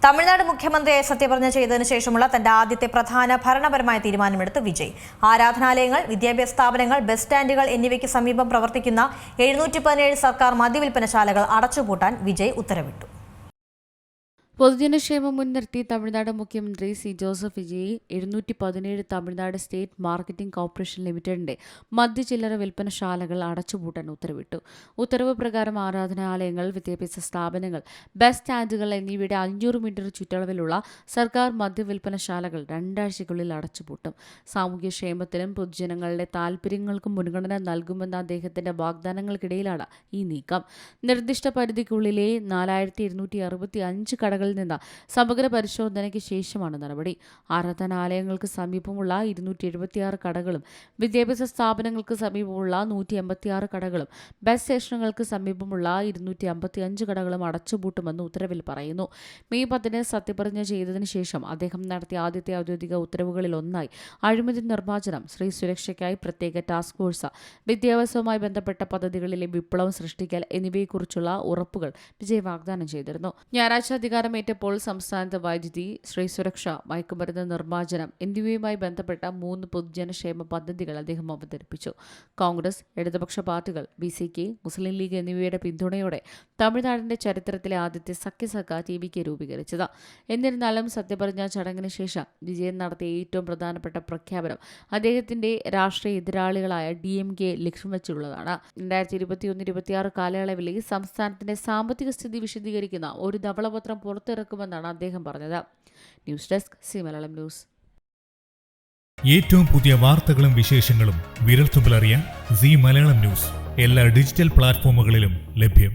തമിഴ്നാട് മുഖ്യമന്ത്രിയായി സത്യപ്രതിജ്ഞ ചെയ്തതിനു ശേഷമുള്ള തന്റെ ആദ്യത്തെ പ്രധാന ഭരണപരമായ തീരുമാനമെടുത്ത് വിജയ്. ആരാധനാലയങ്ങൾ, വിദ്യാഭ്യാസ സ്ഥാപനങ്ങൾ, ബസ് സ്റ്റാൻഡുകൾ എന്നിവയ്ക്ക് സമീപം പ്രവർത്തിക്കുന്ന 717 സർക്കാർ മദ്യവിൽപ്പനശാലകൾ അടച്ചുപൂട്ടാൻ വിജയ് ഉത്തരവിട്ടു. പൊതുജനക്ഷേമം മുൻനിർത്തി തമിഴ്നാട് മുഖ്യമന്ത്രി C Joseph Vijay 717 Tamil Nadu state marketing corporation ലിമിറ്റഡിന്റെ മദ്യചില്ലറ വിൽപ്പനശാലകൾ അടച്ചുപൂട്ടാൻ ഉത്തരവിട്ടു. ഉത്തരവ് പ്രകാരം ആരാധനാലയങ്ങൾ, വിദ്യാഭ്യാസ സ്ഥാപനങ്ങൾ, ബസ് സ്റ്റാൻഡുകൾ എന്നിവയുടെ 500 മീറ്റർ ചുറ്റളവിലുള്ള സർക്കാർ മദ്യവിൽപ്പനശാലകൾ 2 ആഴ്ചയ്ക്കുള്ളിൽ അടച്ചുപൂട്ടും. സാമൂഹ്യക്ഷേമത്തിനും പൊതുജനങ്ങളുടെ താൽപര്യങ്ങൾക്കും മുൻഗണന നൽകുമെന്ന അദ്ദേഹത്തിന്റെ വാഗ്ദാനങ്ങൾക്കിടയിലാണ് ഈ നീക്കം. നിർദ്ദിഷ്ട പരിധിക്കുള്ളിലെ 4265 കടകളിൽ നിന്ന് സമഗ്ര പരിശോധനയ്ക്ക് ശേഷമാണ് നടപടി. ആരാധനാലയങ്ങൾക്ക് സമീപമുള്ള 276 കടകളും, വിദ്യാഭ്യാസ സ്ഥാപനങ്ങൾക്ക് സമീപമുള്ള 186 കടകളും, ബസ് സ്റ്റേഷനുകൾക്ക് സമീപമുള്ള 255 കടകളും അടച്ചുപൂട്ടുമെന്ന് ഉത്തരവിൽ പറയുന്നു. മെയ് 10 സത്യപ്രതിജ്ഞ ചെയ്തതിനു ശേഷം അദ്ദേഹം നടത്തിയ ആദ്യത്തെ ഔദ്യോഗിക ഉത്തരവുകളിൽ ഒന്നായി അഴിമതി നിർമ്മാർജ്ജനം, സ്ത്രീ സുരക്ഷയ്ക്കായി പ്രത്യേക ടാസ്ക് ഫോഴ്സ്, വിദ്യാഭ്യാസവുമായി ബന്ധപ്പെട്ട പദ്ധതികളിലെ വിപ്ലവം സൃഷ്ടിക്കൽ എന്നിവയെക്കുറിച്ചുള്ള ഉറപ്പുകൾ വിജയ് വാഗ്ദാനം ചെയ്തിരുന്നു. ഞായറാഴ്ച അധികാരമേറ്റപ്പോൾ സംസ്ഥാനത്ത് വൈദ്യുതി, സ്ത്രീ സുരക്ഷ, മയക്കുമരുന്ന് നിർമ്മാർജ്ജനം എന്നിവയുമായി ബന്ധപ്പെട്ട 3 പൊതുജനക്ഷേമ പദ്ധതികൾ അദ്ദേഹം അവതരിപ്പിച്ചു. കോൺഗ്രസ്, ഇടതുപക്ഷ പാർട്ടികൾ, BCK, മുസ്ലിം ലീഗ് എന്നിവയുടെ പിന്തുണയോടെ തമിഴ്നാടിന്റെ ചരിത്രത്തിലെ ആദ്യത്തെ സഖ്യസർക്കാർ TVK രൂപീകരിച്ചത്. എന്നിരുന്നാലും സത്യപ്രതിജ്ഞാ ചടങ്ങിന് ശേഷം വിജയൻ നടത്തിയ ഏറ്റവും പ്രധാനപ്പെട്ട പ്രഖ്യാപനം അദ്ദേഹത്തിന്റെ രാഷ്ട്രീയ എതിരാളികളായ DMK ലക്ഷ്യം വെച്ചുള്ളതാണ്. 2021-26 കാലയളവിലെ സംസ്ഥാനത്തിന്റെ സാമ്പത്തിക സ്ഥിതി വിശദീകരിക്കുന്ന ഒരു ധവളപത്രം പുറത്തിറക്കുമെന്നാണ് അദ്ദേഹം പറഞ്ഞത്. News desk Malayalam news. ഏറ്റവും പുതിയ വാർത്തകളും വിശേഷങ്ങളും വിരൽത്തുമ്പിലറിയാൻ മലയാളം ന്യൂസ് എല്ലാ ഡിജിറ്റൽ പ്ലാറ്റ്ഫോമുകളിലും ലഭ്യം.